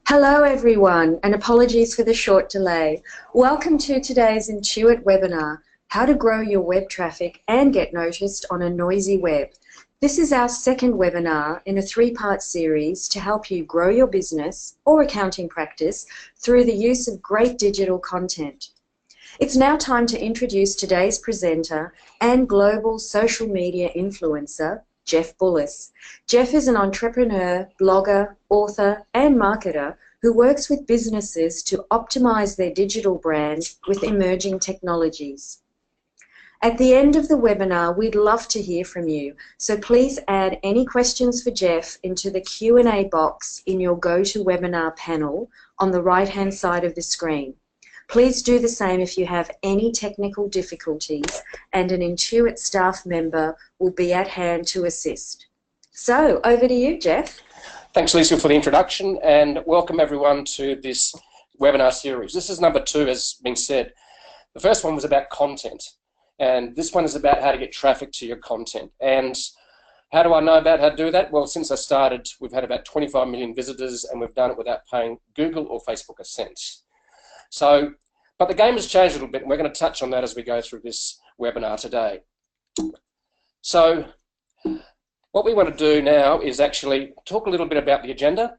Hello everyone, and apologies for the short delay. Welcome to today's Intuit webinar, How to Grow Your Web Traffic and Get Noticed on a Noisy Web. This is our second webinar in a three-part series to help you grow your business or accounting practice through the use of great digital content. It's now time to introduce today's presenter and global social media influencer, Jeff Bullas. Jeff is an entrepreneur, blogger, author, and marketer who works with businesses to optimize their digital brand with emerging technologies. At the end of the webinar, we'd love to hear from you, so please add any questions for Jeff into the Q&A box in your GoToWebinar panel on the right-hand side of the screen. Please do the same if you have any technical difficulties, and an Intuit staff member will be at hand to assist. So, over to you, Jeff. Thanks, Lisa, for the introduction, and welcome everyone to this webinar series. This is number 2, as been said. The first one was about content, and this one is about how to get traffic to your content. And how do I know about how to do that? Well, since I started, we've had about 25 million visitors, and we've done it without paying Google or Facebook a cent. So, but the game has changed a little bit, and we're going to touch on that as we go through this webinar today. So, what we want to do now is actually talk a little bit about the agenda.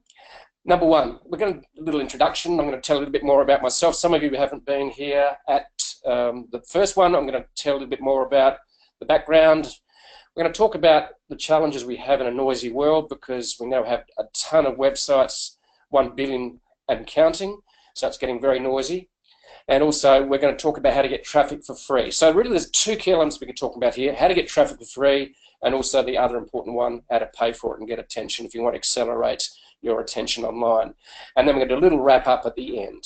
Number 1, we're going to do a little introduction. I'm going to tell a little bit more about myself. Some of you haven't been here at the first one. I'm going to tell a little bit more about the background. We're going to talk about the challenges we have in a noisy world, because we now have a ton of websites, 1 billion and counting. So it's getting very noisy. And also we're going to talk about how to get traffic for free. So really there's 2 key elements we can talk about here: how to get traffic for free, and also the other important one, how to pay for it and get attention if you want to accelerate your attention online. And then we're going to do a little wrap up at the end.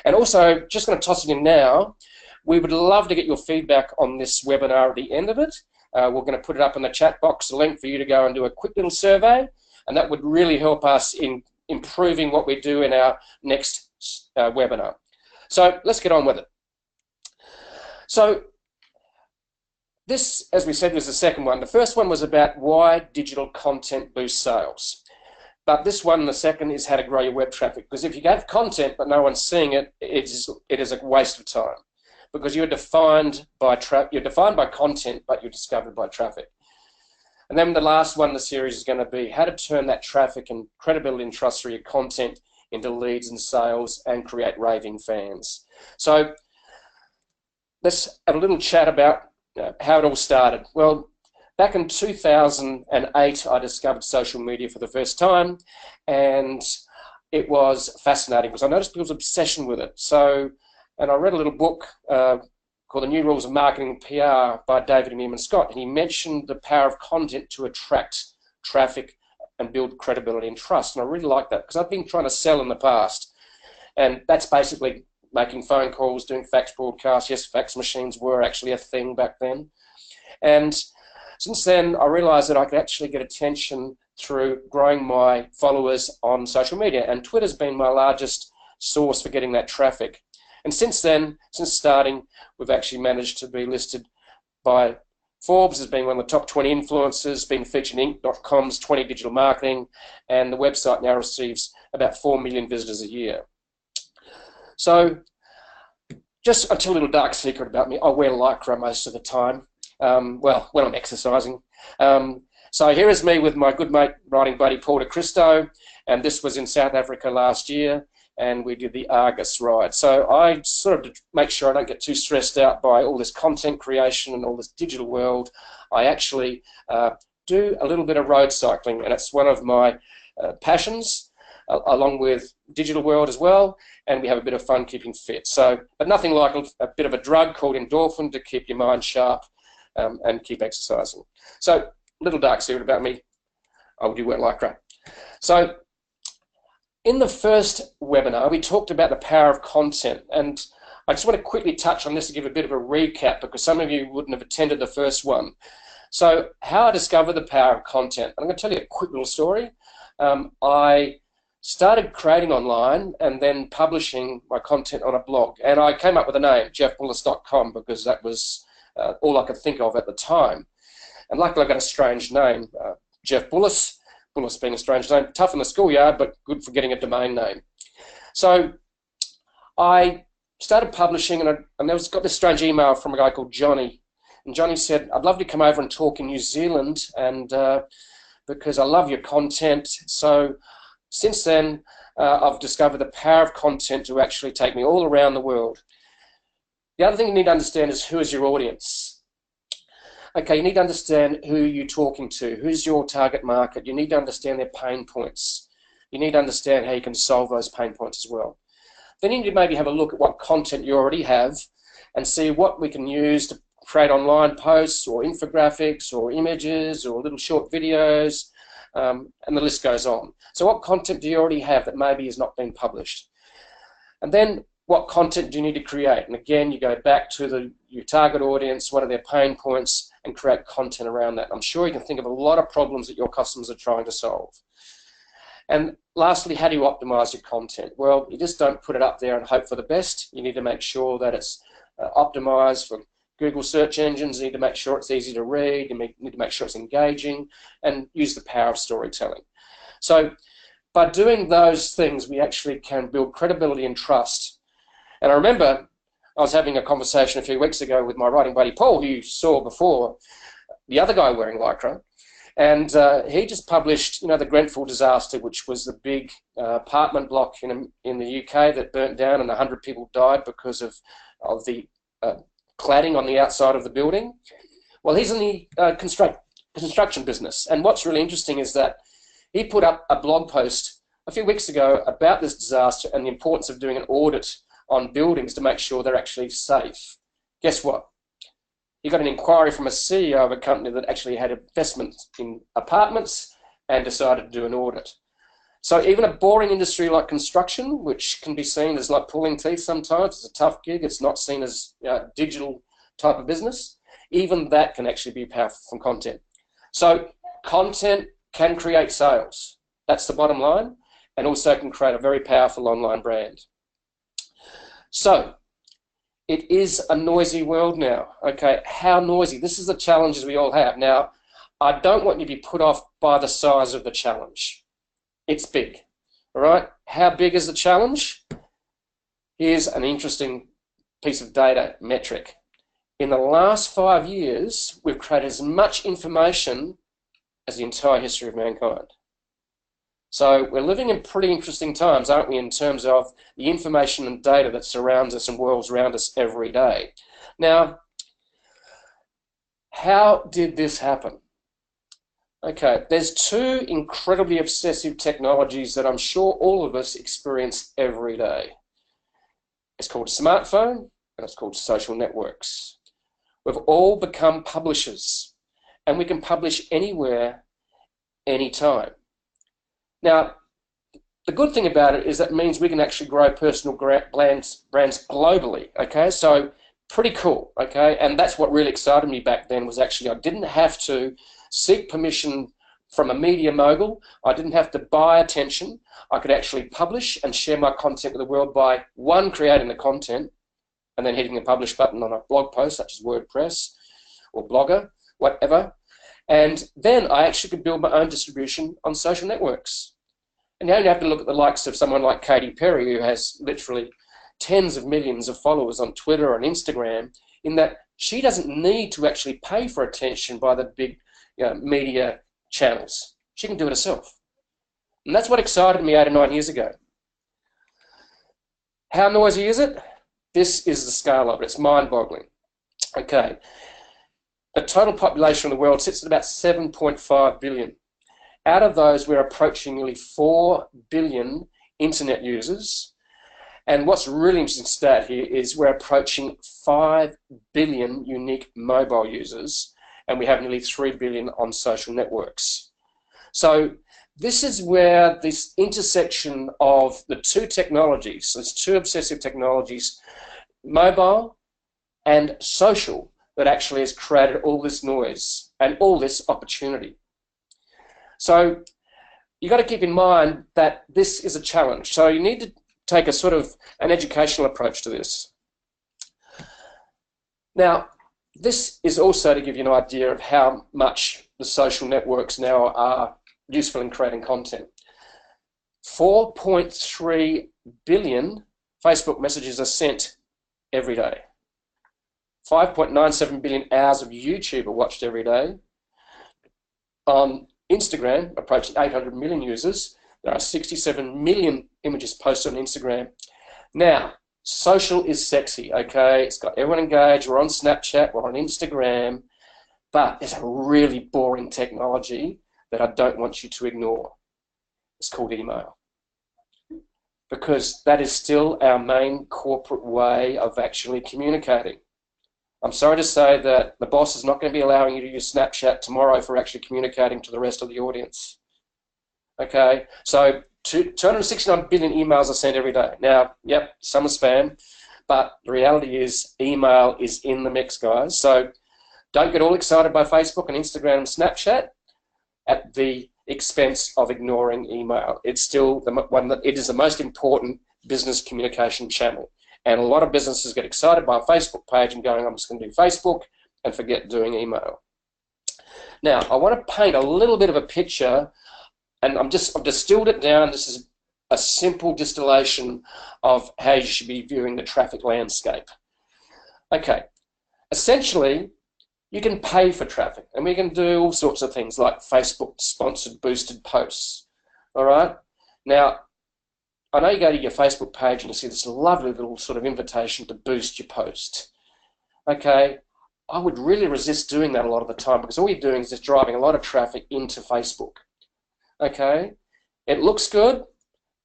And also, just going to toss it in now, we would love to get your feedback on this webinar at the end of it. We're going to put it up in the chat box, a link for you to go and do a quick little survey, and that would really help us in improving what we do in our next webinar. So let's get on with it. So this, as we said, was the second one. The first one was about why digital content boosts sales. But this one, the second, is how to grow your web traffic. Because if you have content but no one's seeing it, it is a waste of time. Because you're defined by content, but you're discovered by traffic. And then the last one in the series is going to be how to turn that traffic and credibility and trust through your content into leads and sales and create raving fans. So let's have a little chat about how it all started. Well, back in 2008, I discovered social media for the first time, and it was fascinating because I noticed people's obsession with it. So, and I read a little book called The New Rules of Marketing and PR by David Newman Scott, and he mentioned the power of content to attract traffic and build credibility and trust. And I really like that, because I've been trying to sell in the past, and that's basically making phone calls, doing fax broadcasts. Yes, fax machines were actually a thing back then. And since then, I realized that I could actually get attention through growing my followers on social media, and Twitter's been my largest source for getting that traffic. And since then, since starting, we've actually managed to be listed by Forbes as being one of the top 20 influencers, being featured in Inc.com's 20 digital marketing, and the website now receives about 4 million visitors a year. So, just I'll tell a little dark secret about me. I wear Lycra most of the time, well, when I'm exercising. So here is me with my good mate, riding buddy Paul de Cristo, and this was in South Africa last year, and we did the Argus ride. So I sort of, to make sure I don't get too stressed out by all this content creation and all this digital world, I actually do a little bit of road cycling, and it's one of my passions, along with digital world as well, and we have a bit of fun keeping fit. So, but nothing like a bit of a drug called endorphin to keep your mind sharp and keep exercising. So, little dark secret about me, I do wear Lycra. So, in the first webinar, we talked about the power of content, and I just want to quickly touch on this to give a bit of a recap, because some of you wouldn't have attended the first one. So, how I discovered the power of content. I'm going to tell you a quick little story. I started creating online and then publishing my content on a blog, and I came up with a name, jeffbullas.com, because that was all I could think of at the time. And luckily I got a strange name, Jeff Bullas, Bullas being a strange name, tough in the schoolyard, but good for getting a domain name. So I started publishing, and I got this strange email from a guy called Johnny. And Johnny said, I'd love to come over and talk in New Zealand, and because I love your content. So since then, I've discovered the power of content to actually take me all around the world. The other thing you need to understand is, who is your audience? Okay, you need to understand who you're talking to, who's your target market. You need to understand their pain points. You need to understand how you can solve those pain points as well. Then you need to maybe have a look at what content you already have and see what we can use to create online posts or infographics or images or little short videos, and the list goes on. So what content do you already have that maybe is not being published? And then what content do you need to create? And again, you go back to your target audience, what are their pain points, and create content around that. I'm sure you can think of a lot of problems that your customers are trying to solve. And lastly, how do you optimize your content? Well, you just don't put it up there and hope for the best. You need to make sure that it's optimized for Google search engines. You need to make sure it's easy to read. You need to make sure it's engaging, and use the power of storytelling. So by doing those things, we actually can build credibility and trust. And I remember I was having a conversation a few weeks ago with my writing buddy Paul, who you saw before, the other guy wearing Lycra, and he just published, the Grenfell disaster, which was the big apartment block in the UK that burnt down, and 100 people died because of the cladding on the outside of the building. Well, he's in the construction business, and what's really interesting is that he put up a blog post a few weeks ago about this disaster and the importance of doing an audit on buildings to make sure they're actually safe. Guess what? He got an inquiry from a CEO of a company that actually had investments in apartments and decided to do an audit. So even a boring industry like construction, which can be seen as like pulling teeth sometimes, it's a tough gig, it's not seen as digital type of business, even that can actually be powerful from content. So content can create sales. That's the bottom line, and also can create a very powerful online brand. So it is a noisy world now. Okay, how noisy? This is the challenges we all have. Now, I don't want you to be put off by the size of the challenge. It's big, all right? How big is the challenge? Here's an interesting piece of data metric. In the last 5 years, we've created as much information as the entire history of mankind. So we're living in pretty interesting times, aren't we, in terms of the information and data that surrounds us and whirls around us every day. Now, how did this happen? Okay, there's two incredibly obsessive technologies that I'm sure all of us experience every day. It's called a smartphone, and it's called social networks. We've all become publishers, and we can publish anywhere, anytime. Now, the good thing about it is that means we can actually grow personal brands globally, okay? So pretty cool, okay? And that's what really excited me back then, was actually I didn't have to seek permission from a media mogul. I didn't have to buy attention. I could actually publish and share my content with the world by, one, creating the content and then hitting the publish button on a blog post such as WordPress or Blogger, whatever. And then I actually could build my own distribution on social networks. And you only have to look at the likes of someone like Katy Perry, who has literally tens of millions of followers on Twitter and Instagram, in that she doesn't need to actually pay for attention by the big media channels. She can do it herself. And that's what excited me 8 or 9 years ago. How noisy is it? This is the scale of it. It's mind-boggling. Okay. The total population of the world sits at about 7.5 billion. Out of those, we're approaching nearly 4 billion internet users. And what's really interesting stat here is we're approaching 5 billion unique mobile users, and we have nearly 3 billion on social networks. So this is where this intersection of the two technologies, there's two obsessive technologies, mobile and social, that actually has created all this noise and all this opportunity. So you've got to keep in mind that this is a challenge. So you need to take a sort of an educational approach to this. Now, this is also to give you an idea of how much the social networks now are useful in creating content. 4.3 billion Facebook messages are sent every day. 5.97 billion hours of YouTube are watched every day. On Instagram, approaching 800 million users, there are 67 million images posted on Instagram. Now, social is sexy, okay? It's got everyone engaged. We're on Snapchat, we're on Instagram, but it's a really boring technology that I don't want you to ignore. It's called email. Because that is still our main corporate way of actually communicating. I'm sorry to say that the boss is not going to be allowing you to use Snapchat tomorrow for actually communicating to the rest of the audience. Okay, so 269 billion emails are sent every day. Now, yep, some are spam, but the reality is email is in the mix, guys. So don't get all excited by Facebook and Instagram and Snapchat at the expense of ignoring email. It's still the one that it is the most important business communication channel. And a lot of businesses get excited by a Facebook page and going, I'm just going to do Facebook, and forget doing email. Now, I want to paint a little bit of a picture, and I've distilled it down. This is a simple distillation of how you should be viewing the traffic landscape. Okay, essentially, you can pay for traffic, and we can do all sorts of things like Facebook sponsored boosted posts. All right? Now, I know you go to your Facebook page and you see this lovely little sort of invitation to boost your post. Okay, I would really resist doing that a lot of the time, because all you're doing is just driving a lot of traffic into Facebook. Okay, it looks good,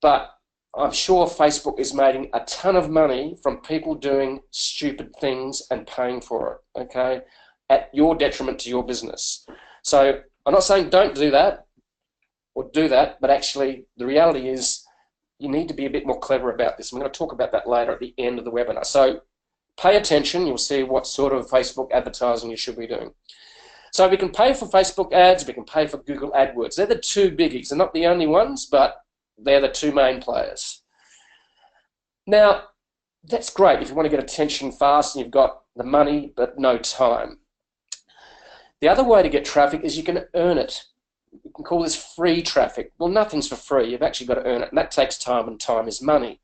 but I'm sure Facebook is making a ton of money from people doing stupid things and paying for it, okay, at your detriment to your business. So I'm not saying don't do that or do that, but actually the reality is you need to be a bit more clever about this. I'm going to talk about that later at the end of the webinar. So pay attention, you'll see what sort of Facebook advertising you should be doing. So we can pay for Facebook ads, we can pay for Google AdWords. They're the two biggies. They're not the only ones, but they're the two main players. Now, that's great if you want to get attention fast and you've got the money but no time. The other way to get traffic is you can earn it. You can call this free traffic. Well, nothing's for free. You've actually got to earn it, and that takes time, and time is money.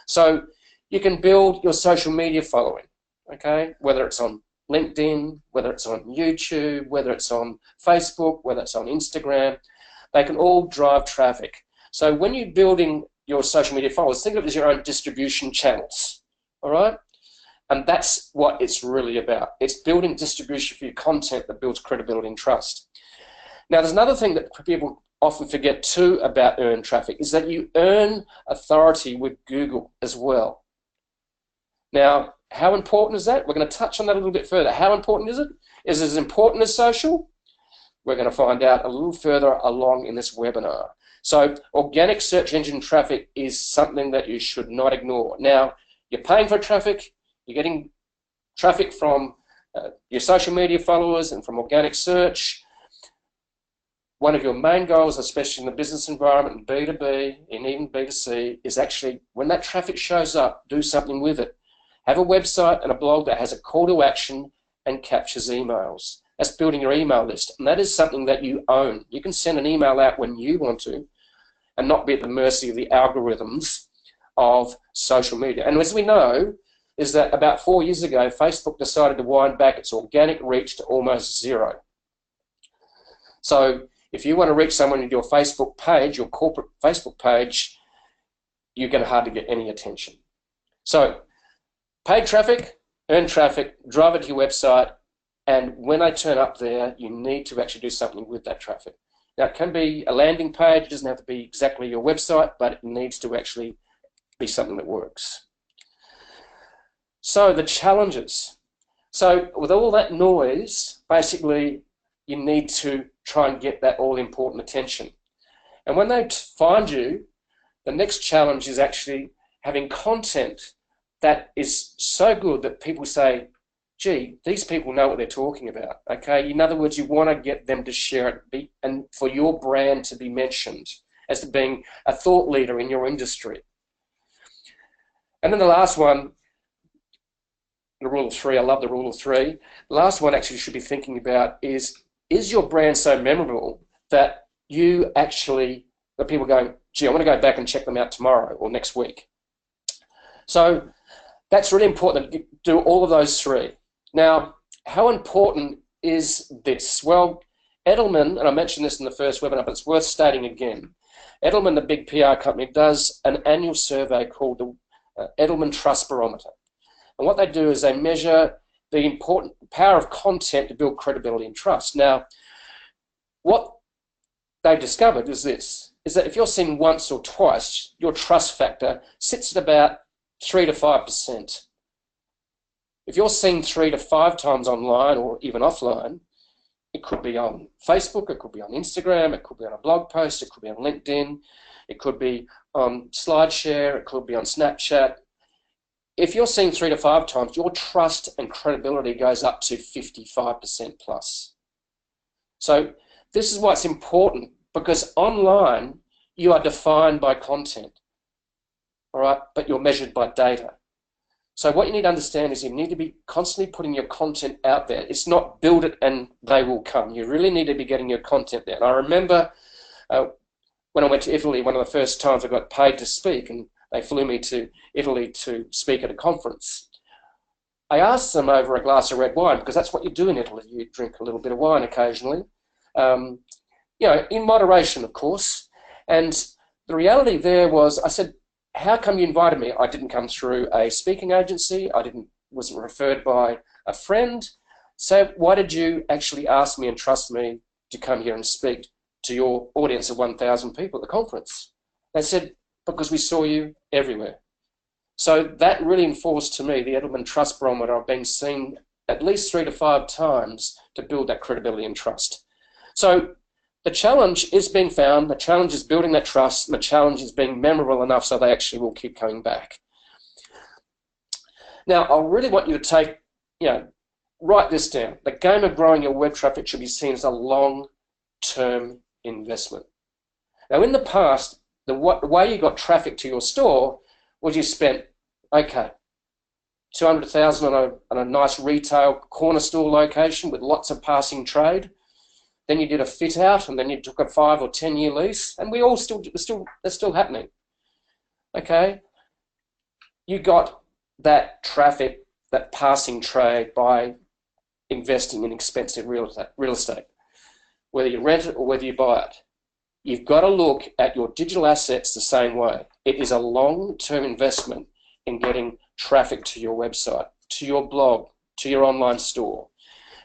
So you can build your social media following, okay? Whether it's on LinkedIn, whether it's on YouTube, whether it's on Facebook, whether it's on Instagram, they can all drive traffic. So when you're building your social media followers, think of it as your own distribution channels, all right? And that's what it's really about. It's building distribution for your content that builds credibility and trust. Now, there's another thing that people often forget too about earned traffic, is that you earn authority with Google as well. Now, how important is that? We're going to touch on that a little bit further. How important is it? Is it as important as social? We're going to find out a little further along in this webinar. So organic search engine traffic is something that you should not ignore. Now, you're paying for traffic, you're getting traffic from your social media followers and from organic search. One of your main goals, especially in the business environment, and B2B, and even B2C, is actually, when that traffic shows up, do something with it. Have a website and a blog that has a call to action and captures emails. That's building your email list, and that is something that you own. You can send an email out when you want to and not be at the mercy of the algorithms of social media. And as we know, is that about 4 years ago, Facebook decided to wind back its organic reach to almost zero. So if you want to reach someone with your Facebook page, your corporate Facebook page, you're going to hardly get any attention. So paid traffic, earn traffic, drive it to your website, and when they turn up there, you need to actually do something with that traffic. Now, it can be a landing page. It doesn't have to be exactly your website, but it needs to actually be something that works. So the challenges. So with all that noise, basically, you need to try and get that all-important attention. And when they find you, the next challenge is actually having content that is so good that people say, gee, these people know what they're talking about, okay? In other words, you want to get them to share it and for your brand to be mentioned as to being a thought leader in your industry. And then the last one, the rule of three, I love the rule of three. The last one actually you should be thinking about is your brand so memorable that you actually, the people going, gee, I want to go back and check them out tomorrow or next week. So that's really important to do all of those three. Now, how important is this? Well, Edelman, and I mentioned this in the first webinar, but it's worth stating again. Edelman, the big PR company, does an annual survey called the Edelman Trust Barometer. And what they do is they measure the important power of content to build credibility and trust. Now, what they've discovered is this, is that if you're seen once or twice, your trust factor sits at about 3 to 5%. If you're seen 3 to 5 times online or even offline, it could be on Facebook, it could be on Instagram, it could be on a blog post, it could be on LinkedIn, it could be on SlideShare, it could be on Snapchat. If you're seen 3 to 5 times, your trust and credibility goes up to 55% plus. So this is why it's important, because online you are defined by content, all right, but you're measured by data. So what you need to understand is you need to be constantly putting your content out there. It's not build it and they will come. You really need to be getting your content there. And I remember when I went to Italy, one of the first times I got paid to speak, and they flew me to Italy to speak at a conference. I asked them over a glass of red wine, because that's what you do in Italy. You drink a little bit of wine occasionally, you know, in moderation, of course. And the reality there was, I said, how come you invited me? I didn't come through a speaking agency. Wasn't referred by a friend. So why did you actually ask me and trust me to come here and speak to your audience of 1,000 people at the conference? They said, because we saw you everywhere. So that really enforced to me the Edelman Trust Barometer of being seen at least 3 to 5 times to build that credibility and trust. So the challenge is being found, the challenge is building that trust, and the challenge is being memorable enough so they actually will keep coming back. Now, I really want you to take, you know, write this down. The game of growing your web traffic should be seen as a long-term investment. Now, in the past, the way you got traffic to your store was you spent, okay, $200,000 on a nice retail corner store location with lots of passing trade. Then you did a fit out, and then you took a 5 or 10 year lease, and that's still happening. Okay, you got that traffic, that passing trade, by investing in expensive real estate, whether you rent it or whether you buy it. You've got to look at your digital assets the same way. It is a long-term investment in getting traffic to your website, to your blog, to your online store,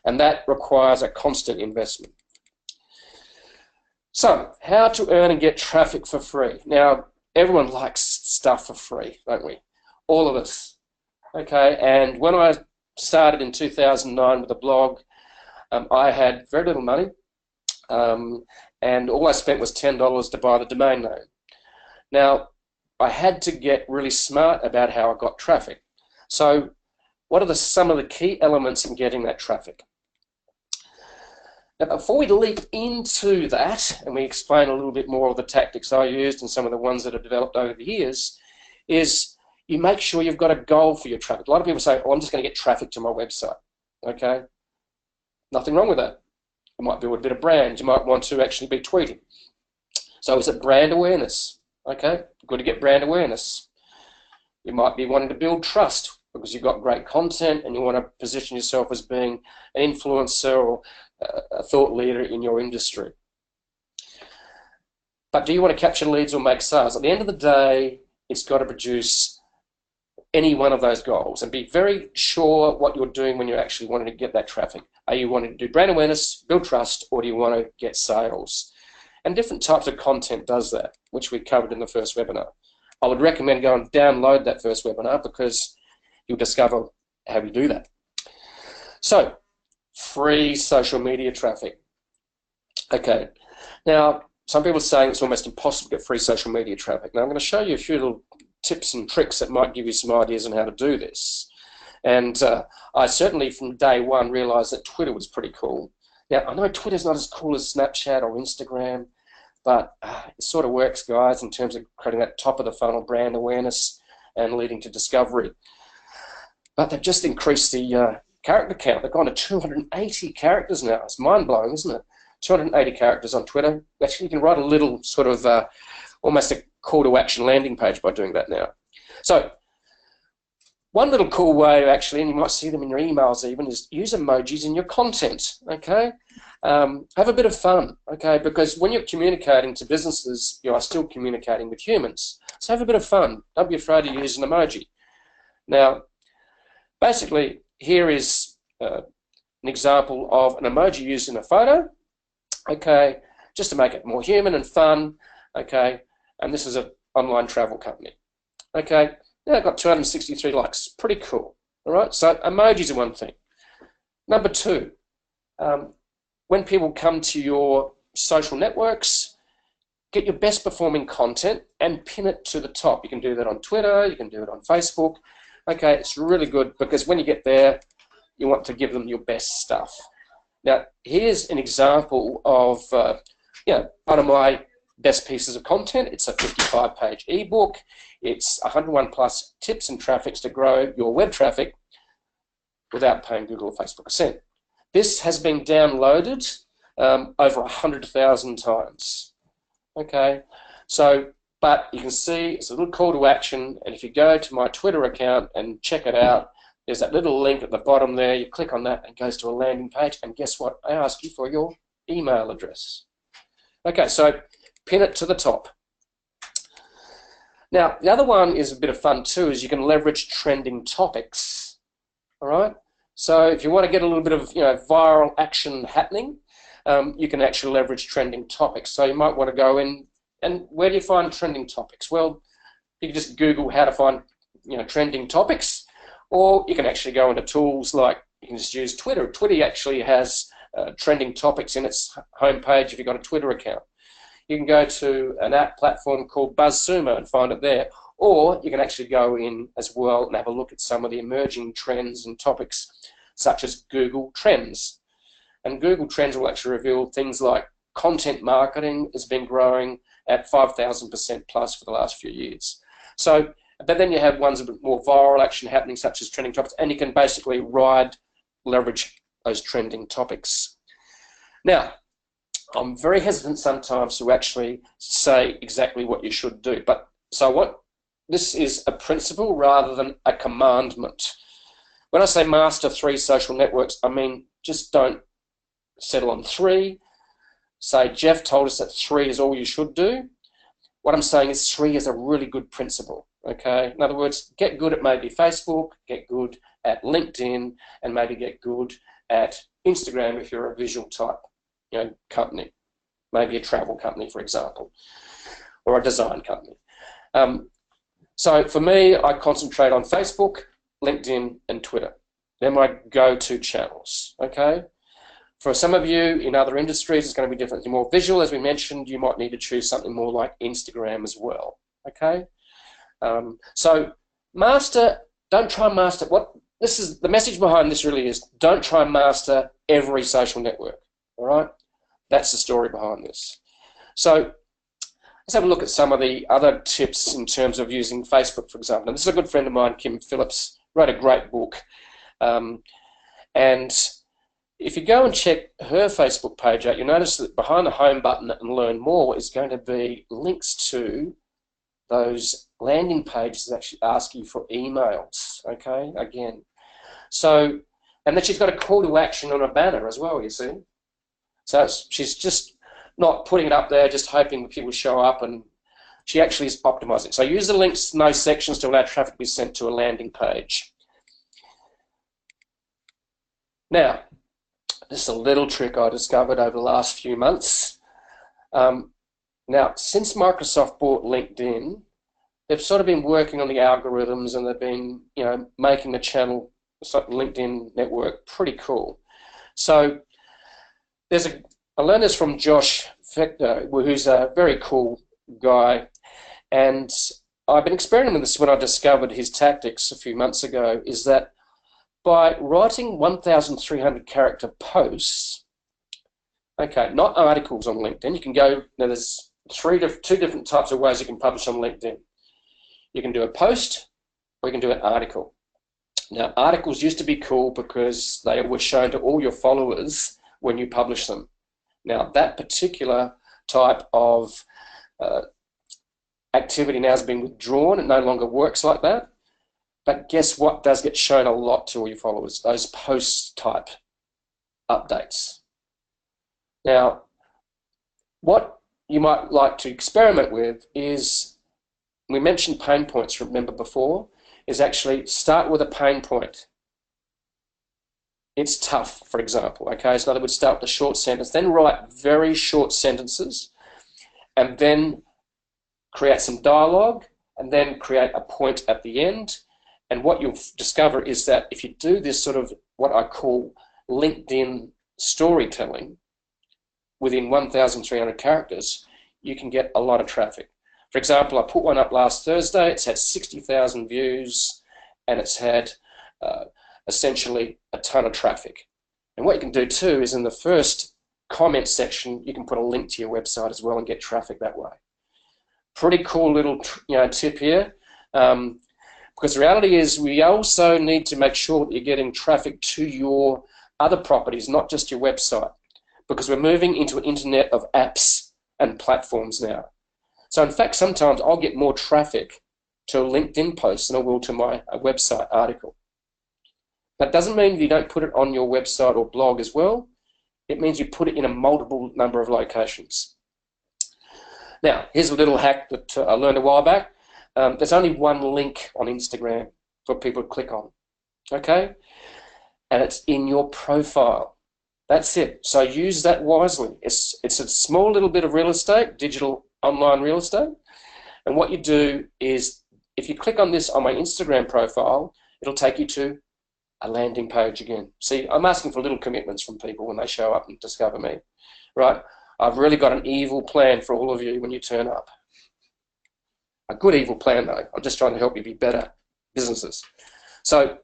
and that requires a constant investment. So, how to earn and get traffic for free. Now, everyone likes stuff for free, don't we? All of us. Okay, and when I started in 2009 with a blog, I had very little money, and all I spent was $10 to buy the domain name. Now, I had to get really smart about how I got traffic. So, what are some of the key elements in getting that traffic? Now, before we leap into that, and we explain a little bit more of the tactics I used and some of the ones that have developed over the years, is you make sure you've got a goal for your traffic. A lot of people say, oh, I'm just going to get traffic to my website. Okay? Nothing wrong with that. You might build a bit of brand. You might want to actually be tweeting. So is it brand awareness? Okay? Good to get brand awareness. You might be wanting to build trust because you've got great content and you want to position yourself as being an influencer or a thought leader in your industry. But do you want to capture leads or make sales? At the end of the day, it's got to produce any one of those goals, and be very sure what you're doing when you're actually wanting to get that traffic. Are you wanting to do brand awareness, build trust, or do you want to get sales? And different types of content does that, which we covered in the first webinar. I would recommend go and download that first webinar because you'll discover how we do that. So, free social media traffic. Okay, now some people are saying it's almost impossible to get free social media traffic. Now I'm going to show you a few little tips and tricks that might give you some ideas on how to do this. And I certainly from day one realized that Twitter was pretty cool. Now I know Twitter's not as cool as Snapchat or Instagram, but it sort of works, guys, in terms of creating that top of the funnel brand awareness and leading to discovery. But they've just increased the character count. They've gone to 280 characters now. It's mind-blowing, isn't it? 280 characters on Twitter. Actually, you can write a little sort of almost a call to action landing page by doing that now. So one little cool way actually, and you might see them in your emails even, is use emojis in your content, okay? Have a bit of fun, okay? Because when you're communicating to businesses, you are still communicating with humans. So have a bit of fun. Don't be afraid to use an emoji. Now, basically, here is an example of an emoji used in a photo, okay, just to make it more human and fun, okay, and this is an online travel company, okay. Now I've got 263 likes, pretty cool, all right, so emojis are one thing. Number two, when people come to your social networks, get your best performing content and pin it to the top. You can do that on Twitter, you can do it on Facebook, okay, it's really good because when you get there, you want to give them your best stuff. Now, here's an example of one of my best pieces of content. It's a 55-page ebook. It's 101 plus tips and traffics to grow your web traffic without paying Google or Facebook a cent. This has been downloaded over 100,000 times. Okay, so, but you can see it's a little call to action, and if you go to my Twitter account and check it out, there's that little link at the bottom there. You click on that and it goes to a landing page, and guess what? I ask you for your email address. Okay, so pin it to the top. Now, the other one is a bit of fun too, is you can leverage trending topics. All right. So if you want to get a little bit of viral action happening, you can actually leverage trending topics. So you might want to go in, and where do you find trending topics? Well, you can just Google how to find trending topics, or you can actually go into tools like you can just use Twitter. Twitter actually has trending topics in its homepage if you've got a Twitter account. You can go to an app platform called BuzzSumo and find it there. Or you can actually go in as well and have a look at some of the emerging trends and topics such as Google Trends. And Google Trends will actually reveal things like content marketing has been growing at 5,000% plus for the last few years. So, but then you have ones a bit more viral action happening such as trending topics, and you can basically leverage those trending topics. Now, I'm very hesitant sometimes to actually say exactly what you should do, but so this is a principle rather than a commandment. When I say master 3 social networks, I mean just don't settle on 3. Say Jeff told us that 3 is all you should do. What I'm saying is 3 is a really good principle. Okay. In other words, get good at maybe Facebook, get good at LinkedIn, and maybe get good at Instagram if you're a visual type company, maybe a travel company, for example, or a design company. So for me, I concentrate on Facebook, LinkedIn, and Twitter. They're my go-to channels, okay? For some of you in other industries, it's going to be different. You're more visual, as we mentioned, you might need to choose something more like Instagram as well, okay? So don't try and master, the message behind this really is, don't try and master every social network, all right? That's the story behind this. So let's have a look at some of the other tips in terms of using Facebook, for example. And this is a good friend of mine, Kim Phillips, wrote a great book. And if you go and check her Facebook page out, you'll notice that behind the home button and learn more is going to be links to those landing pages that actually ask you for emails, okay, again. So, and then she's got a call to action on a banner as well, you see. So she's just not putting it up there, just hoping people show up, and she actually is optimizing. So use the links in those sections to allow traffic to be sent to a landing page. Now, this is a little trick I discovered over the last few months. Now, since Microsoft bought LinkedIn, they've sort of been working on the algorithms, and they've been, making the channel, LinkedIn network, pretty cool. So I learned this from Josh Fector, who's a very cool guy, and I've been experimenting with this when I discovered his tactics a few months ago, is that by writing 1,300 character posts, okay, not articles on LinkedIn, you can go, now there's two different types of ways you can publish on LinkedIn. You can do a post, or you can do an article. Now, articles used to be cool because they were shown to all your followers when you publish them. Now, that particular type of activity now has been withdrawn. It no longer works like that. But guess what does get shown a lot to all your followers? Those post type updates. Now, what you might like to experiment with is, we mentioned pain points, remember before, is actually start with a pain point. It's tough, for example, okay? So in other words, start with a short sentence, then write very short sentences, and then create some dialogue, and then create a point at the end. And what you'll discover is that if you do this sort of what I call LinkedIn storytelling within 1,300 characters, you can get a lot of traffic. For example, I put one up last Thursday. It's had 60,000 views, and it's had essentially a ton of traffic. And what you can do too is in the first comment section, you can put a link to your website as well and get traffic that way. Pretty cool little tip here. Because the reality is we also need to make sure that you're getting traffic to your other properties, not just your website, because we're moving into an internet of apps and platforms now. So in fact, sometimes I'll get more traffic to a LinkedIn post than I will to my website article. That doesn't mean you don't put it on your website or blog as well. It means you put it in a multiple number of locations. Now, here's a little hack that I learned a while back. There's only one link on Instagram for people to click on, okay? And it's in your profile. That's it. So use that wisely. It's a small little bit of real estate, digital online real estate. And what you do is, if you click on this on my Instagram profile, it'll take you to a landing page again. See, I'm asking for little commitments from people when they show up and discover me, right? I've really got an evil plan for all of you when you turn up. A good evil plan though. I'm just trying to help you be better businesses. So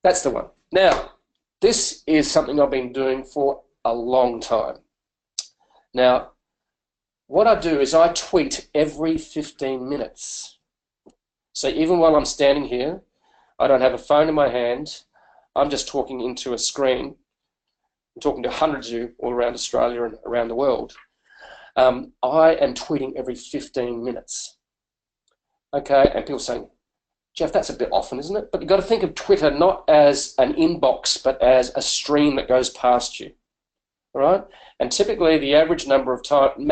that's the one. Now, this is something I've been doing for a long time. Now, what I do is I tweet every 15 minutes. So even while I'm standing here, I don't have a phone in my hand. I'm just talking into a screen. I'm talking to hundreds of you all around Australia and around the world. I am tweeting every 15 minutes. Okay, and people saying, Jeff, that's a bit often, isn't it? But you've got to think of Twitter not as an inbox, but as a stream that goes past you. All right? And typically the average number of time,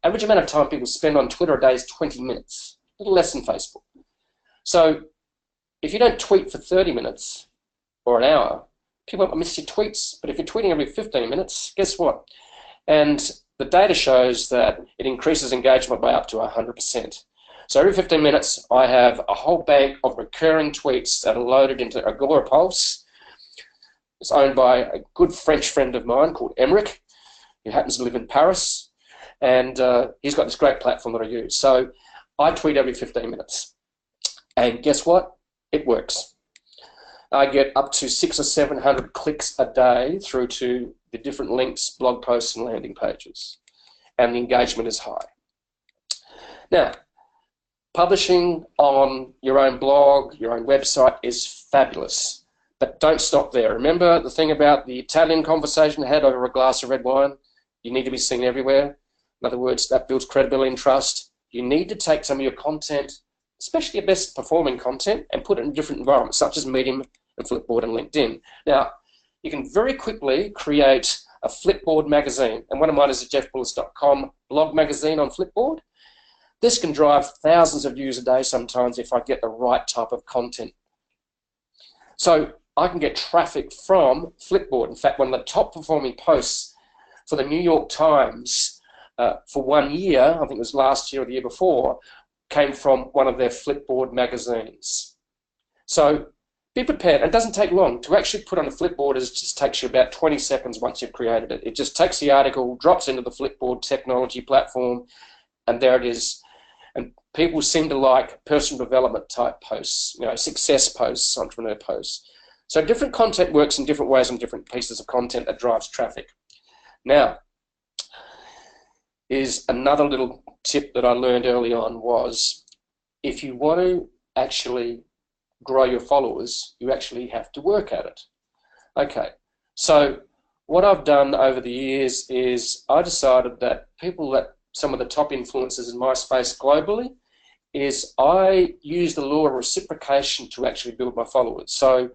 average amount of time people spend on Twitter a day is 20 minutes, a little less than Facebook. So if you don't tweet for 30 minutes or an hour, people might miss your tweets. But if you're tweeting every 15 minutes, guess what? And the data shows that it increases engagement by up to 100%. So every 15 minutes, I have a whole bank of recurring tweets that are loaded into Agorapulse. It's owned by a good French friend of mine called Emeric, who happens to live in Paris. And he's got this great platform that I use. So I tweet every 15 minutes. And guess what? It works. I get up to 600 or 700 clicks a day through to the different links, blog posts, and landing pages. And the engagement is high. Now, publishing on your own blog, your own website is fabulous. But don't stop there. Remember the thing about the Italian conversation I had over a glass of red wine? You need to be seen everywhere. In other words, that builds credibility and trust. You need to take some of your content, especially your best performing content, and put it in different environments, such as Medium and Flipboard and LinkedIn. Now, you can very quickly create a Flipboard magazine, and one of mine is a jeffbullas.com blog magazine on Flipboard. This can drive thousands of views a day sometimes if I get the right type of content. So I can get traffic from Flipboard. In fact, one of the top performing posts for the New York Times for 1 year, I think it was last year or the year before, came from one of their Flipboard magazines. So be prepared. It doesn't take long. To actually put on a Flipboard, it just takes you about 20 seconds once you've created it. It just takes the article, drops into the Flipboard technology platform, and there it is. And people seem to like personal development type posts, you know, success posts, entrepreneur posts. So different content works in different ways on different pieces of content that drives traffic. Now, is another little tip that I learned early on was, if you want to actually grow your followers, you actually have to work at it. Okay, so what I've done over the years is I decided that some of the top influencers in my space globally, is I use the law of reciprocation to actually build my followers. So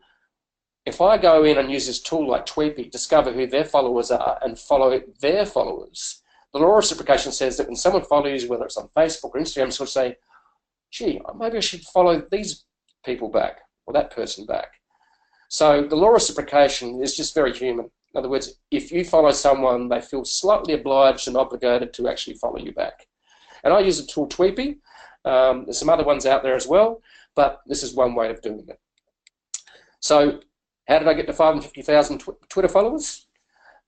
if I go in and use this tool like Tweepy, discover who their followers are and follow their followers, the law of reciprocation says that when someone follows you, whether it's on Facebook or Instagram, sort of say, gee, maybe I should follow these people back or that person back. So the law of reciprocation is just very human. In other words, if you follow someone, they feel slightly obliged and obligated to actually follow you back. And I use the tool Tweepy. There's some other ones out there as well, but this is one way of doing it. So how did I get to 550,000 Twitter followers?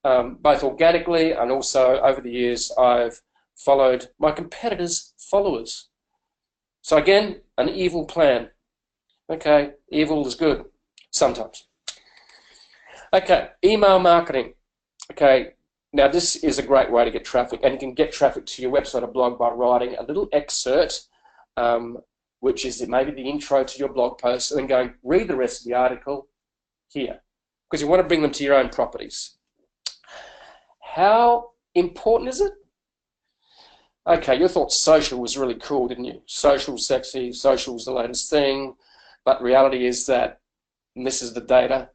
Both organically and also over the years I've followed my competitors' followers. So again, an evil plan. Okay, evil is good sometimes. Okay, email marketing. Okay, now this is a great way to get traffic, and you can get traffic to your website or blog by writing a little excerpt, which is maybe the intro to your blog post, and then going, read the rest of the article here, because you want to bring them to your own properties. How important is it? Okay, you thought social was really cool, didn't you? Social's sexy, social's the latest thing, but reality is that, and this is the data,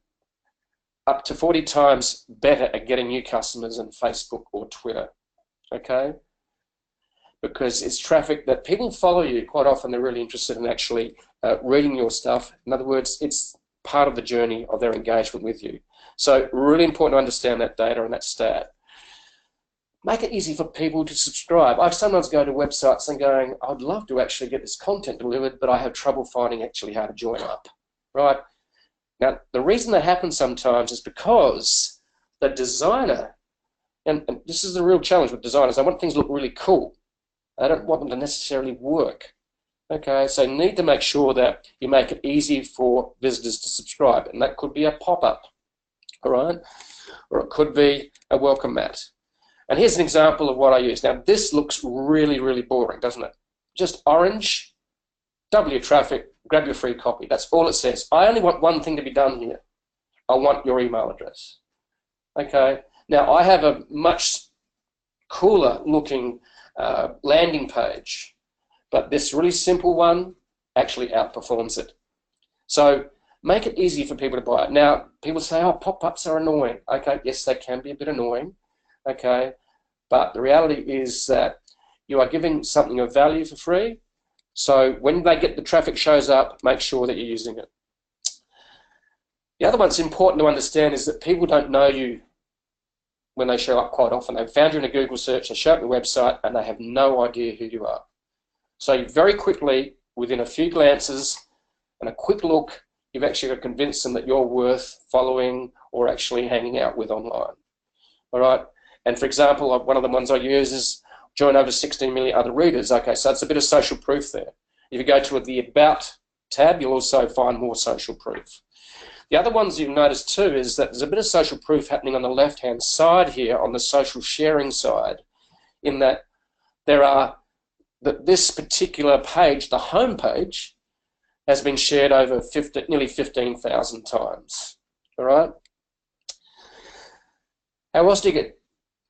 up to 40 times better at getting new customers than Facebook or Twitter, okay? Because it's traffic that people follow you. Quite often they're really interested in actually reading your stuff. In other words, it's part of the journey of their engagement with you. So really important to understand that data and that stat. Make it easy for people to subscribe. I sometimes go to websites and going, I'd love to actually get this content delivered, but I have trouble finding actually how to join up, right? Now, the reason that happens sometimes is because the designer, and this is the real challenge with designers, they want things to look really cool. They don't want them to necessarily work. Okay, so you need to make sure that you make it easy for visitors to subscribe, and that could be a pop-up, all right? Or it could be a welcome mat. And here's an example of what I use. Now, this looks really, really boring, doesn't it? Just orange, double your traffic, grab your free copy. That's all it says. I only want one thing to be done here. I want your email address. Okay, now I have a much cooler looking landing page, but this really simple one actually outperforms it. So make it easy for people to buy it. Now, people say, oh, pop-ups are annoying. Okay, yes, they can be a bit annoying. Okay, but the reality is that you are giving something of value for free. So when they get the traffic shows up, make sure that you're using it. The other one that's important to understand is that people don't know you when they show up quite often. They've found you in a Google search, they show up your website, and they have no idea who you are. So very quickly, within a few glances and a quick look, you've actually got to convince them that you're worth following or actually hanging out with online. All right? And for example, one of the ones I use is join over 16 million other readers. Okay, so it's a bit of social proof there. If you go to the About tab, you'll also find more social proof. The other ones you've noticed too is that there's a bit of social proof happening on the left-hand side here on the social sharing side, in that there are, this particular page, the home page, has been shared over nearly 15,000 times. All right? How else do you get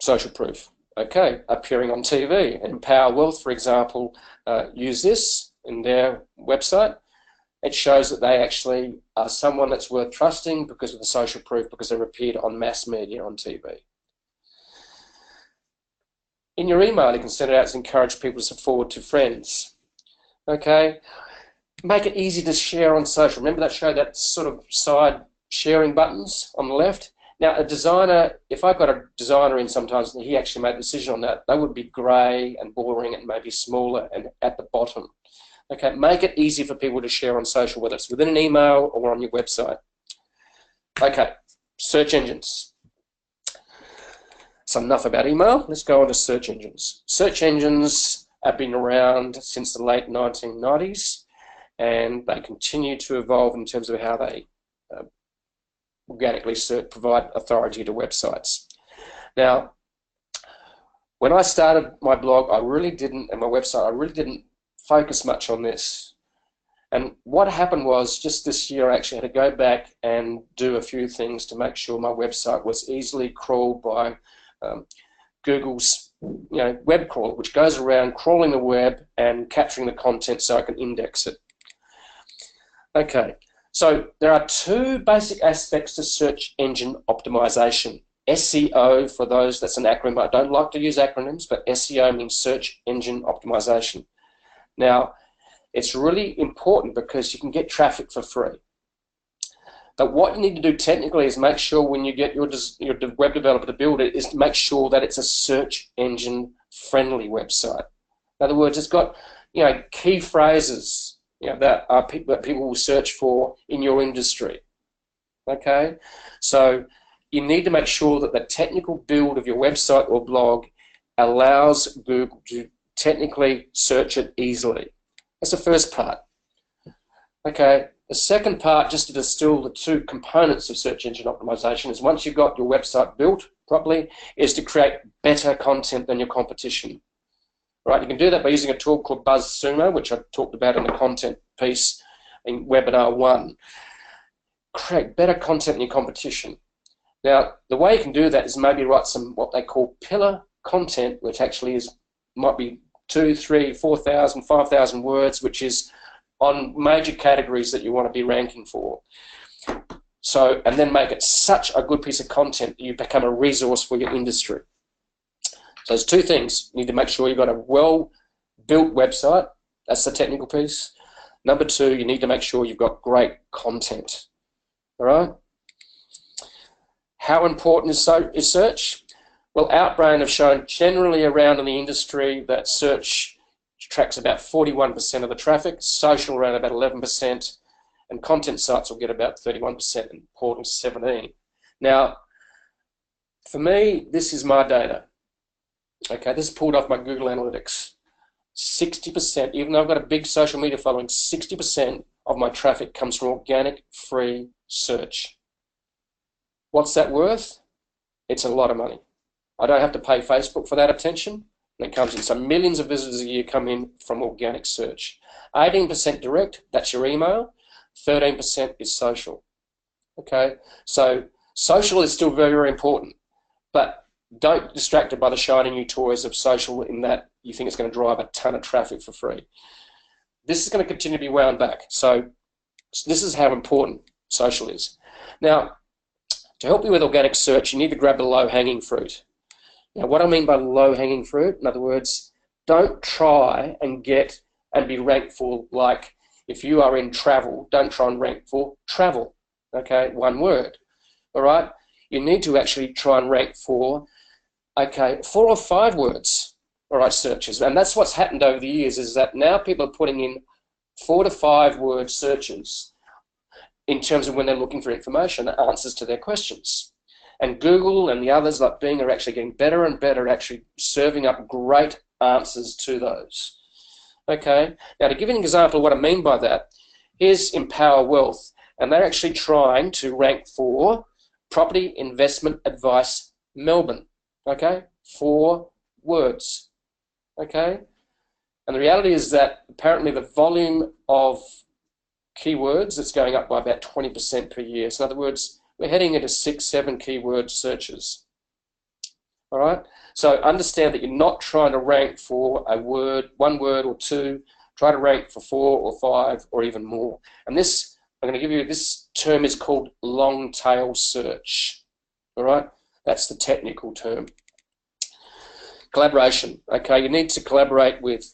social proof? Okay, appearing on TV. Empower Wealth, for example, use this in their website. It shows that they actually are someone that's worth trusting because of the social proof, because they've appeared on mass media on TV. In your email, you can send it out to encourage people to forward to friends. Okay, make it easy to share on social. Remember that show, that sort of side sharing buttons on the left? Now, a designer, if I've got a designer in sometimes and he actually made a decision on that, they would be grey and boring and maybe smaller and at the bottom. Okay, make it easy for people to share on social, whether it's within an email or on your website. Okay, search engines. So enough about email, let's go on to search engines. Search engines have been around since the late 1990s, and they continue to evolve in terms of how they organically provide authority to websites. Now, when I started my blog, and my website, I really didn't focus much on this. And what happened was, just this year I actually had to go back and do a few things to make sure my website was easily crawled by Google's web crawler, which goes around crawling the web and capturing the content so I can index it. Okay, so there are two basic aspects to search engine optimization. SEO, for those, that's an acronym. I don't like to use acronyms, but SEO means search engine optimization. Now, it's really important because you can get traffic for free. But what you need to do technically is make sure when you get your web developer to build it is to make sure that it's a search engine friendly website. In other words, it's got key phrases that people will search for in your industry. Okay, so you need to make sure that the technical build of your website or blog allows Google to technically search it easily. That's the first part. Okay, the second part, just to distill the two components of search engine optimization, is once you've got your website built properly, is to create better content than your competition. Right, you can do that by using a tool called BuzzSumo, which I talked about in the content piece in webinar 1. Create better content than your competition. Now, the way you can do that is maybe write some what they call pillar content, which actually might be 2, 3, 4,000, 5,000 words, which is on major categories that you want to be ranking for. So, and then make it such a good piece of content that you become a resource for your industry. So there's two things. You need to make sure you've got a well-built website. That's the technical piece. Number two, you need to make sure you've got great content. All right? How important is search? Well, Outbrain have shown generally around in the industry that search tracks about 41% of the traffic, social around about 11%, and content sites will get about 31%, and portals 17%. Now, for me, this is my data. Okay, this is pulled off my Google Analytics. 60%, even though I've got a big social media following, 60% of my traffic comes from organic, free search. What's that worth? It's a lot of money. I don't have to pay Facebook for that attention, and it comes in. So millions of visitors a year come in from organic search. 18% direct, that's your email. 13% is social. Okay, so social is still very, very important, but don't get distracted by the shiny new toys of social in that you think it's going to drive a ton of traffic for free. This is going to continue to be wound back. So this is how important social is. Now, to help you with organic search, you need to grab the low-hanging fruit. Now, what I mean by low-hanging fruit, in other words, don't try and get and be ranked for, like, if you are in travel, don't try and rank for travel, okay, one word, all right? You need to actually try and rank for, okay, 4 or 5 words, all right, searches. And that's what's happened over the years, is that now people are putting in 4 to 5 word searches in terms of when they're looking for information, answers to their questions. And Google and the others like Bing are actually getting better and better at actually serving up great answers to those. Okay, now to give you an example of what I mean by that, here's Empower Wealth, and they're actually trying to rank for property investment advice Melbourne. Okay, 4 words. Okay, and the reality is that apparently the volume of keywords is going up by about 20% per year. So in other words, we're heading into 6, 7 keyword searches. All right, so understand that you're not trying to rank for a word, 1 word or 2. Try to rank for 4 or 5 or even more. And this, I'm going to give you, this term is called long tail search. All right, that's the technical term. Collaboration. Okay, you need to collaborate with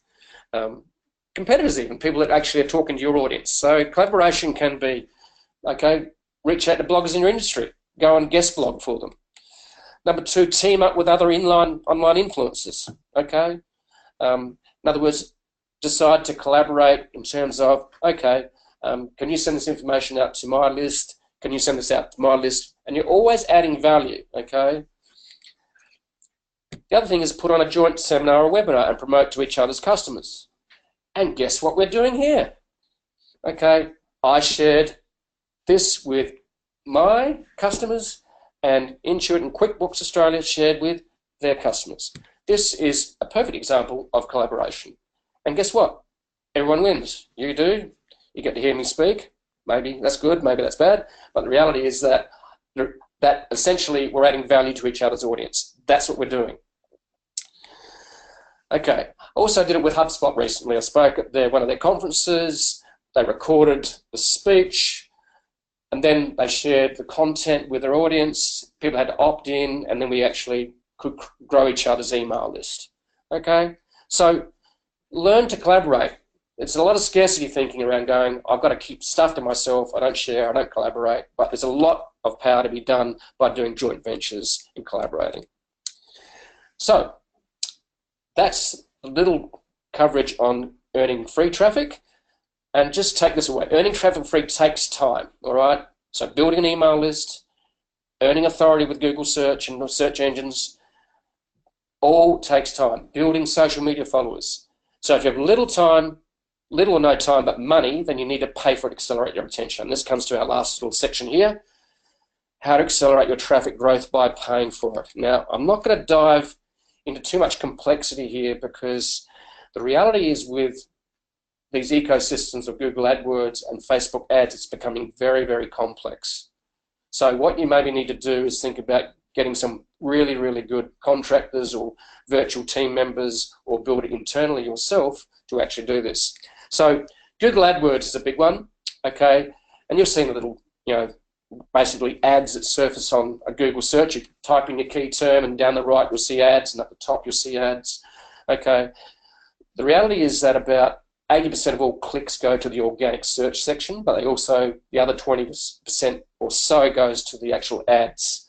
competitors, even people that actually are talking to your audience. So collaboration can be, okay, reach out to bloggers in your industry, go and guest blog for them. Number 2, team up with other online influencers. Okay, in other words, decide to collaborate in terms of, okay, can you send this information out to my list? Can you send this out to my list? And you're always adding value. Okay. The other thing is put on a joint seminar or webinar and promote to each other's customers. And guess what we're doing here? Okay, I shared this with my customers, and Intuit and QuickBooks Australia shared with their customers. This is a perfect example of collaboration. And guess what? Everyone wins. You do, You get to hear me speak. Maybe that's good, maybe that's bad. But the reality is that essentially we're adding value to each other's audience. That's what we're doing. Okay. I also did it with HubSpot recently. I spoke at one of their conferences. They recorded the speech, and then they shared the content with their audience. People had to opt in, and then we actually could grow each other's email list. Okay? So learn to collaborate. It's a lot of scarcity thinking around going, I've got to keep stuff to myself, I don't share, I don't collaborate, but there's a lot of power to be done by doing joint ventures and collaborating. So that's a little coverage on earning free traffic, and just take this away. Earning traffic free takes time, all right? So building an email list, earning authority with Google search and search engines, all takes time. Building social media followers. So if you have little or no time but money, then you need to pay for it to accelerate your retention. And this comes to our last little section here, how to accelerate your traffic growth by paying for it. Now, I'm not going to dive into too much complexity here, because the reality is with these ecosystems of Google AdWords and Facebook ads, it's becoming very, very complex. So what you maybe need to do is think about getting some really, really good contractors or virtual team members, or build it internally yourself to actually do this. So Google AdWords is a big one, okay? And you've seen the little, basically ads that surface on a Google search. You type in your key term, and down the right you'll see ads, and at the top you'll see ads, okay? The reality is that about 80% of all clicks go to the organic search section, but the other 20% or so goes to the actual ads.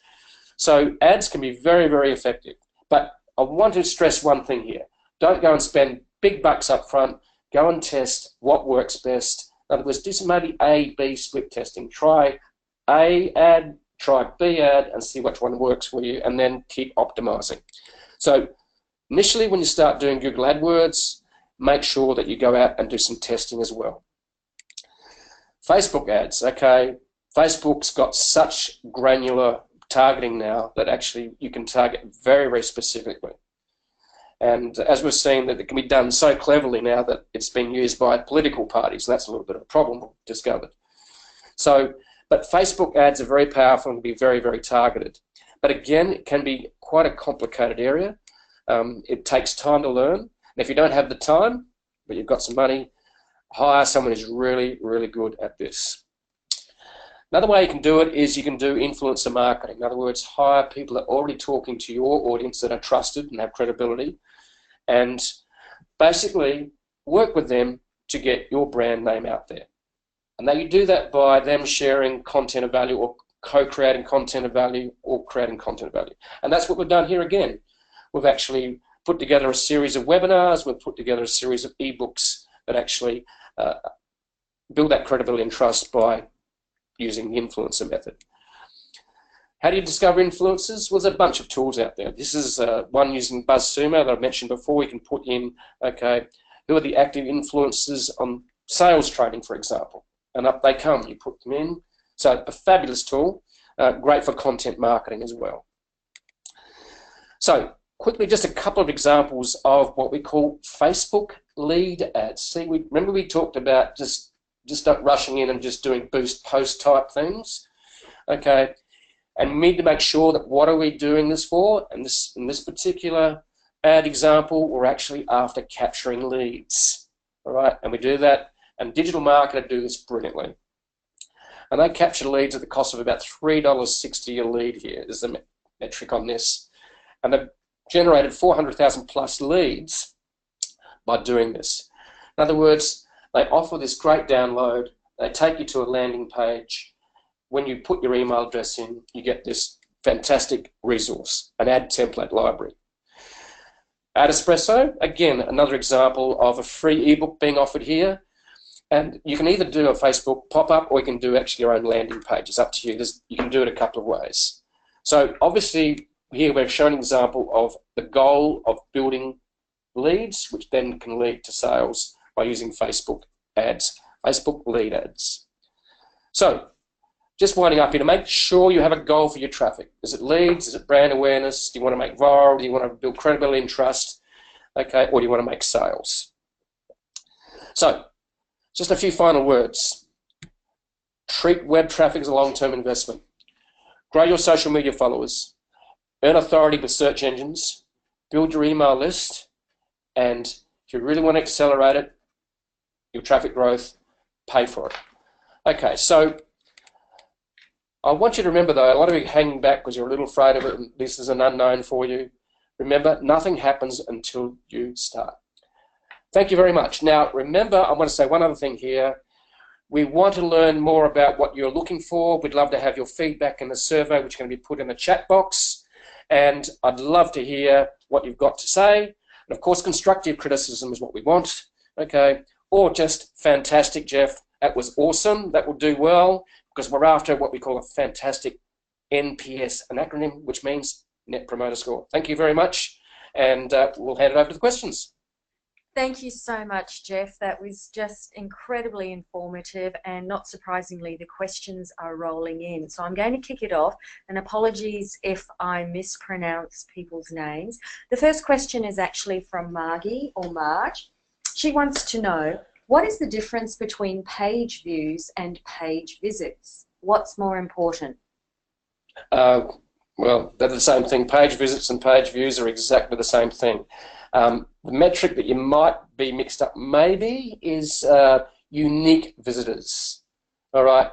So ads can be very, very effective. But I want to stress one thing here. Don't go and spend big bucks up front. Go and test what works best. In other words, do some maybe A/B split testing. Try A ad, try B ad, and see which one works for you, and then keep optimizing. So initially, when you start doing Google AdWords, make sure that you go out and do some testing as well. Facebook ads, okay. Facebook's got such granular targeting now that actually you can target very, very specifically. And as we've seen, that it can be done so cleverly now that it's been used by political parties. And that's a little bit of a problem we've discovered. So, but Facebook ads are very powerful and can be very, very targeted. But again, it can be quite a complicated area. It takes time to learn. And if you don't have the time, but you've got some money, hire someone who's really, really good at this. Another way you can do it is you can do influencer marketing. In other words, hire people that are already talking to your audience that are trusted and have credibility, and basically work with them to get your brand name out there. And then you do that by them sharing content of value, or co-creating content of value, or creating content of value. And that's what we've done here again. We've actually put together a series of webinars, we've put together a series of ebooks that actually build that credibility and trust by using the influencer method. How do you discover influencers? Well, there's a bunch of tools out there. This is one using BuzzSumo that I mentioned before. We can put in, okay, who are the active influencers on sales training, for example, and up they come. You put them in. So a fabulous tool, great for content marketing as well. So quickly, just a couple of examples of what we call Facebook lead ads. See, remember we talked about just not rushing in and just doing boost post type things, okay? And we need to make sure that what are we doing this for? And in this particular ad example, we're actually after capturing leads, all right? And we do that, and digital marketers do this brilliantly. And they capture leads at the cost of about $3.60 a lead here. There's the metric on this. And they've generated 400,000 plus leads by doing this. In other words, they offer this great download. They take you to a landing page. When you put your email address in, you get this fantastic resource, an ad template library. Ad Espresso, again, another example of a free ebook being offered here. And you can either do a Facebook pop-up, or you can do actually your own landing page. It's up to you. You can do it a couple of ways. So obviously, here we're showing an example of the goal of building leads, which then can lead to sales by using Facebook ads, Facebook lead ads. So, just winding up here, to make sure you have a goal for your traffic. Is it leads? Is it brand awareness? Do you want to make viral? Do you want to build credibility and trust? Okay, or do you want to make sales? So, Just a few final words. Treat web traffic as a long-term investment. Grow your social media followers. Earn authority with search engines. Build your email list. And if you really want to accelerate it, your traffic growth, pay for it. Okay, so I want you to remember, though, a lot of you are hanging back because you're a little afraid of it and this is an unknown for you. Remember, nothing happens until you start. Thank you very much. Now, remember, I want to say one other thing here. We want to learn more about what you're looking for. We'd love to have your feedback in the survey, which is going to be put in the chat box. And I'd love to hear what you've got to say. And of course, constructive criticism is what we want, okay? Or just fantastic, Jeff. That was awesome. That will do well because we're after what we call a fantastic NPS, an acronym, which means Net Promoter Score. Thank you very much. And we'll hand it over to the questions. Thank you so much, Jeff. That was just incredibly informative, and not surprisingly, the questions are rolling in. So I'm going to kick it off, and apologies if I mispronounce people's names. The first question is actually from Margie, or Marge. She wants to know, what is the difference between page views and page visits? What's more important? Well, they're the same thing. Page visits and page views are exactly the same thing. The metric that you might be mixed up maybe is unique visitors. All right.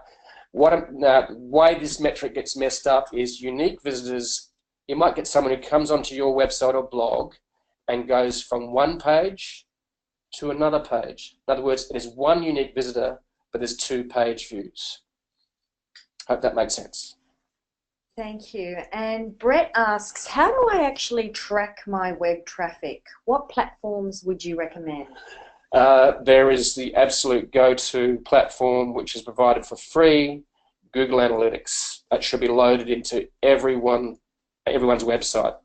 The way this metric gets messed up is unique visitors. You might get someone who comes onto your website or blog and goes from one page to another page. In other words, it is one unique visitor, but there's 2 page views. Hope that makes sense. Thank you. And Brett asks, how do I actually track my web traffic? What platforms would you recommend? There is the absolute go-to platform, which is provided for free, Google Analytics. That should be loaded into everyone's website.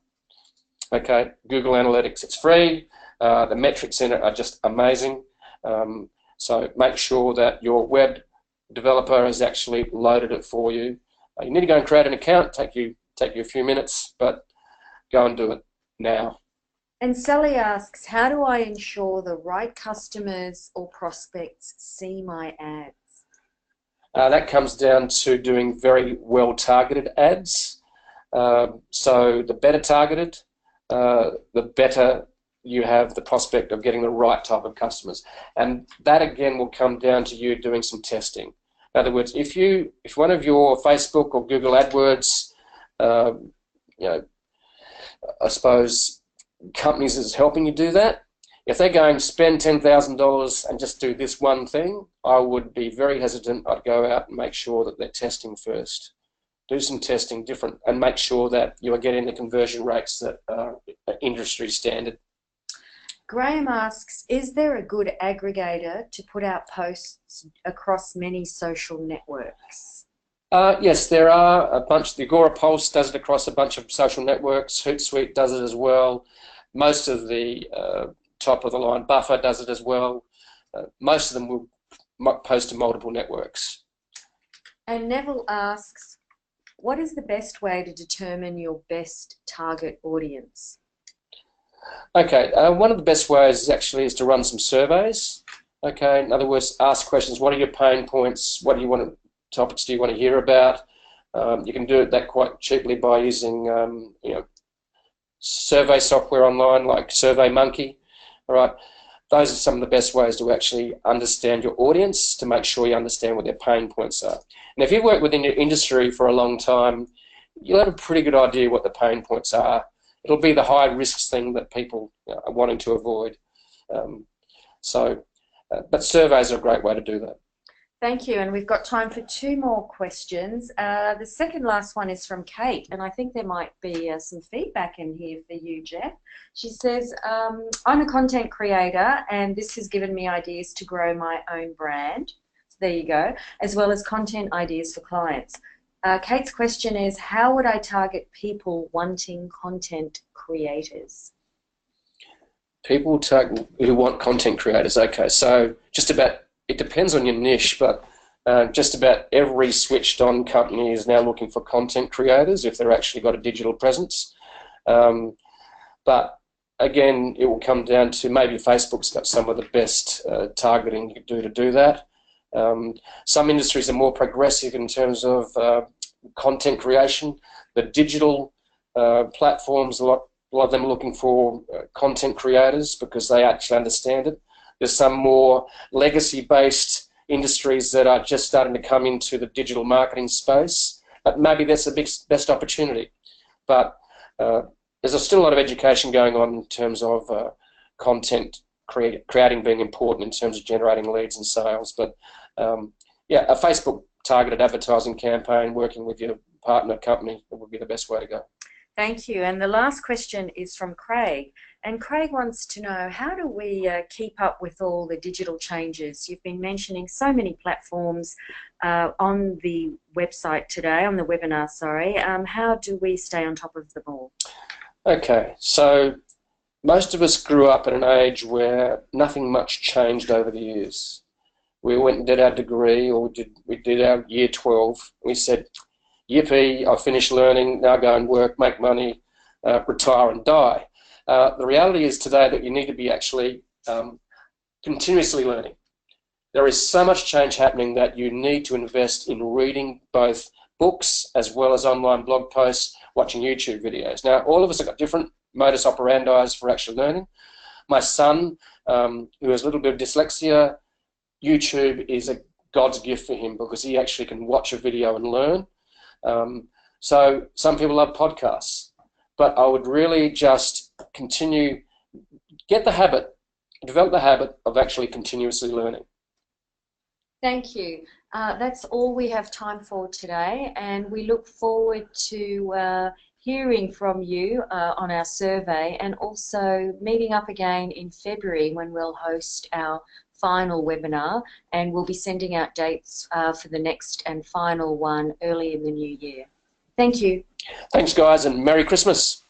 Okay, Google Analytics, it's free. The metrics in it are just amazing. So make sure that your web developer has actually loaded it for you. You need to go and create an account. Take you a few minutes, but go and do it now. And Sally asks, how do I ensure the right customers or prospects see my ads? That comes down to doing very well targeted ads. So the better targeted, the better you have the prospect of getting the right type of customers. And that again will come down to you doing some testing. In other words, if one of your Facebook or Google AdWords, I suppose companies is helping you do that, if they're going to spend $10,000 and just do this one thing, I would be very hesitant. I'd go out and make sure that they're testing first. Do some testing different and make sure that you are getting the conversion rates that are industry standard. Graham asks, is there a good aggregator to put out posts across many social networks? Yes, there are a bunch. The Agora Pulse does it across a bunch of social networks. Hootsuite does it as well. Most of the top-of-the-line Buffer does it as well. Most of them will post to multiple networks. And Neville asks, what is the best way to determine your best target audience? Okay, one of the best ways is to run some surveys. Okay, in other words, ask questions. What are your pain points? What topics do you want to hear about? You can do that quite cheaply by using survey software online like SurveyMonkey. All right, those are some of the best ways to actually understand your audience, to make sure you understand what their pain points are. And if you work within your industry for a long time, you'll have a pretty good idea what the pain points are. It'll be the high risks thing that people are wanting to avoid. But surveys are a great way to do that. Thank you, and we've got time for 2 more questions. The second last one is from Kate, and I think there might be some feedback in here for you, Jeff. She says, I'm a content creator, and this has given me ideas to grow my own brand. So there you go, as well as content ideas for clients. Kate's question is, how would I target people wanting content creators? People who want content creators. Okay, so it depends on your niche, but just about every switched-on company is now looking for content creators if they've actually got a digital presence. But again, it will come down to maybe Facebook's got some of the best targeting you can do to do that. Some industries are more progressive in terms of content creation. The digital platforms, a lot of them are looking for content creators because they actually understand it. There's some more legacy-based industries that are just starting to come into the digital marketing space. But maybe that's the best opportunity. But there's still a lot of education going on in terms of content creating being important in terms of generating leads and sales. But yeah, a Facebook targeted advertising campaign working with your partner company would be the best way to go. Thank you. And the last question is from Craig. And Craig wants to know, how do we keep up with all the digital changes? You've been mentioning so many platforms on the website today, on the webinar, sorry. How do we stay on top of them all? Okay, so most of us grew up at an age where nothing much changed over the years. We went and did our degree, or we did our year 12. We said, yippee, I finished learning, now go and work, make money, retire and die. The reality is today that you need to be actually continuously learning. There is so much change happening that you need to invest in reading both books as well as online blog posts, watching YouTube videos. Now, all of us have got different modus operandi for actually learning. My son, who has a little bit of dyslexia, YouTube is a God's gift for him because he actually can watch a video and learn. So some people love podcasts, but I would really just continue, develop the habit of actually continuously learning. Thank you. That's all we have time for today, and we look forward to hearing from you on our survey, and also meeting up again in February when we'll host our final webinar, and we'll be sending out dates for the next and final one early in the new year. Thank you. Thanks, guys, and Merry Christmas.